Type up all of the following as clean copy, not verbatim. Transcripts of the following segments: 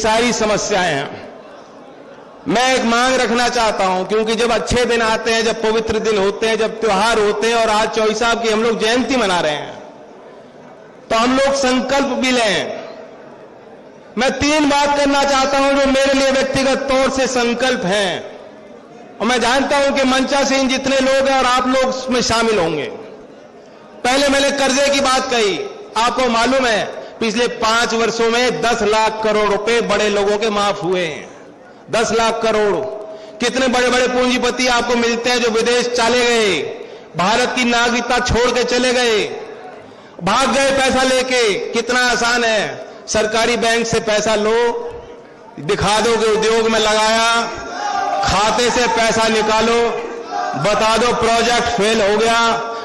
सारी समस्याएं हैं। मैं एक मांग रखना चाहता हूं, क्योंकि जब अच्छे दिन आते हैं, जब पवित्र दिन होते हैं, जब त्योहार होते हैं, और आज चौई साहब की हम लोग जयंती मना रहे हैं, तो हम लोग संकल्प भी लें। मैं 3 बात करना चाहता हूं जो मेरे लिए व्यक्तिगत तौर से संकल्प हैं, और मैं जानता हूं कि मंचा सिंह जितने लोग हैं और आप लोग उसमें शामिल होंगे। पहले मैंने कर्जे की बात कही। आपको मालूम है पिछले 5 वर्षों में 10 लाख करोड़ रुपए बड़े लोगों के माफ हुए हैं। 10 लाख करोड़। कितने बड़े बड़े पूंजीपति आपको मिलते हैं जो विदेश चले गए, भारत की नागरिकता छोड़ के चले गए, भाग गए पैसा लेके। कितना आसान है, सरकारी बैंक से पैसा लो, दिखा दो कि उद्योग में लगाया, खाते से पैसा निकालो, बता दो प्रोजेक्ट फेल हो गया,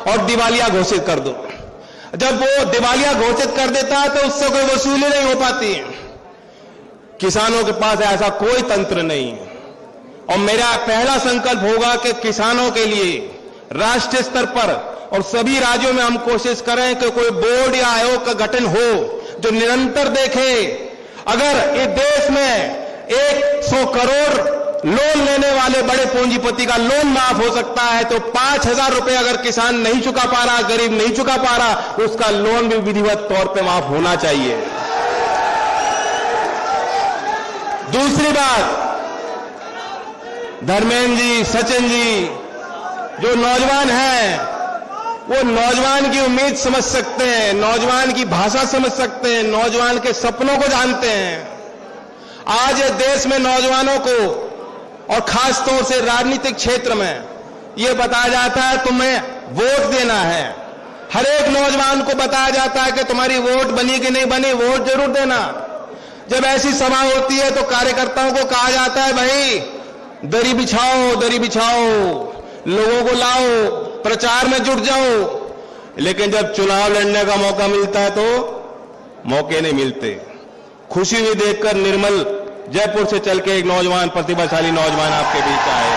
और दिवालिया घोषित कर दो। जब वो दिवालिया घोषित कर देता है तो उससे कोई वसूली नहीं हो पाती है। किसानों के पास ऐसा कोई तंत्र नहीं है। और मेरा पहला संकल्प होगा कि किसानों के लिए राष्ट्रीय स्तर पर और सभी राज्यों में हम कोशिश करें कि कोई बोर्ड या आयोग का गठन हो जो निरंतर देखे, अगर इस देश में 100 करोड़ लोन लेने वाले बड़े पूंजीपति का लोन माफ हो सकता है, तो 5,000 रुपए अगर किसान नहीं चुका पा रहा, गरीब नहीं चुका पा रहा, उसका लोन भी विधिवत तौर पे माफ होना चाहिए। दूसरी बात, धर्मेंद्र जी, सचिन जी, जो नौजवान हैं, वो नौजवान की उम्मीद समझ सकते हैं, नौजवान की भाषा समझ सकते हैं, नौजवान के सपनों को जानते हैं। आज देश में नौजवानों को, और खास तौर से राजनीतिक क्षेत्र में, यह बताया जाता है तुम्हें वोट देना है। हर एक नौजवान को बताया जाता है कि तुम्हारी वोट बनी कि नहीं बनी, वोट जरूर देना। जब ऐसी सभा होती है तो कार्यकर्ताओं को कहा जाता है, भाई दरी बिछाओ, दरी बिछाओ, लोगों को लाओ, प्रचार में जुट जाओ। लेकिन जब चुनाव लड़ने का मौका मिलता है तो मौके नहीं मिलते। खुशी हुई देखकर निर्मल जयपुर से चल के एक नौजवान, प्रतिभाशाली नौजवान आपके बीच आए।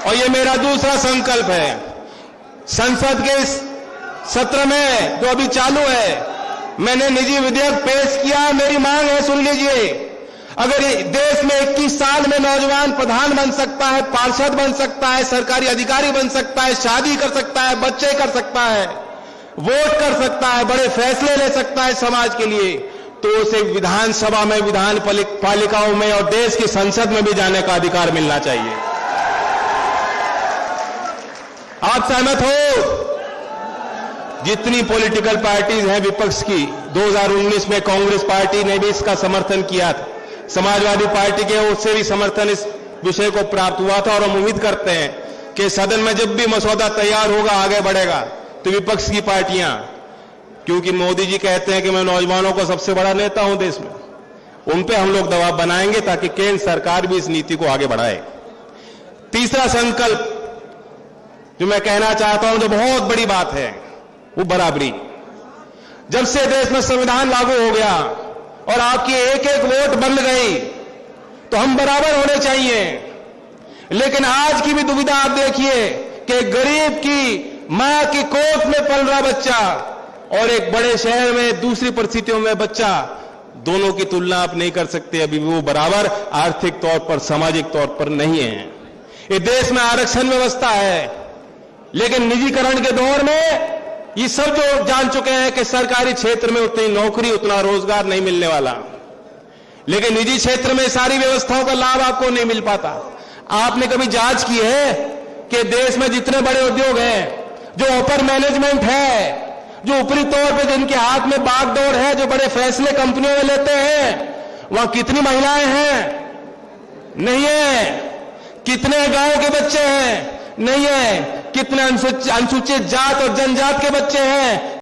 और ये मेरा दूसरा संकल्प है। संसद के इस सत्र में जो अभी चालू है, मैंने निजी विधेयक पेश किया। मेरी मांग है, सुन लीजिए, अगर देश में 21 साल में नौजवान प्रधान बन सकता है, पार्षद बन सकता है, सरकारी अधिकारी बन सकता है, शादी कर सकता है, बच्चे कर सकता है, वोट कर सकता है, बड़े फैसले ले सकता है समाज के लिए, तो उसे विधानसभा में, विधान पालिकाओं में और देश की संसद में भी जाने का अधिकार मिलना चाहिए। आप सहमत हो? जितनी पॉलिटिकल पार्टीज हैं विपक्ष की, 2019 में कांग्रेस पार्टी ने भी इसका समर्थन किया था, समाजवादी पार्टी के उससे भी समर्थन इस विषय को प्राप्त हुआ था। और हम उम्मीद करते हैं कि सदन में जब भी मसौदा तैयार होगा, आगे बढ़ेगा, तो विपक्ष की पार्टियां, क्योंकि मोदी जी कहते हैं कि मैं नौजवानों को सबसे बड़ा नेता हूं देश में, उन पे हम लोग दबाव बनाएंगे ताकि केंद्र सरकार भी इस नीति को आगे बढ़ाए। तीसरा संकल्प जो मैं कहना चाहता हूं, जो बहुत बड़ी बात है, वो बराबरी। जब से देश में संविधान लागू हो गया और आपकी एक एक वोट बन गई, तो हम बराबर होने चाहिए। लेकिन आज की भी दुविधा आप देखिए कि गरीब की मां की कोख में पल रहा बच्चा और एक बड़े शहर में दूसरी परिस्थितियों में बच्चा, दोनों की तुलना आप नहीं कर सकते। अभी वो बराबर आर्थिक तौर पर, सामाजिक तौर पर नहीं है। ये देश में आरक्षण व्यवस्था है, लेकिन निजीकरण के दौर में ये सब जो जान चुके हैं कि सरकारी क्षेत्र में उतनी नौकरी, उतना रोजगार नहीं मिलने वाला, लेकिन निजी क्षेत्र में सारी व्यवस्थाओं का लाभ आपको नहीं मिल पाता। आपने कभी जांच की है कि देश में जितने बड़े उद्योग हैं, जो अपर मैनेजमेंट है, जो ऊपरी तौर पे जिनके हाथ में बागडोर है, जो बड़े फैसले कंपनियों में लेते हैं, वहां कितनी महिलाएं हैं? नहीं है। कितने गांव के बच्चे हैं? नहीं है। कितने अनुसूचित जात और जनजात के बच्चे हैं?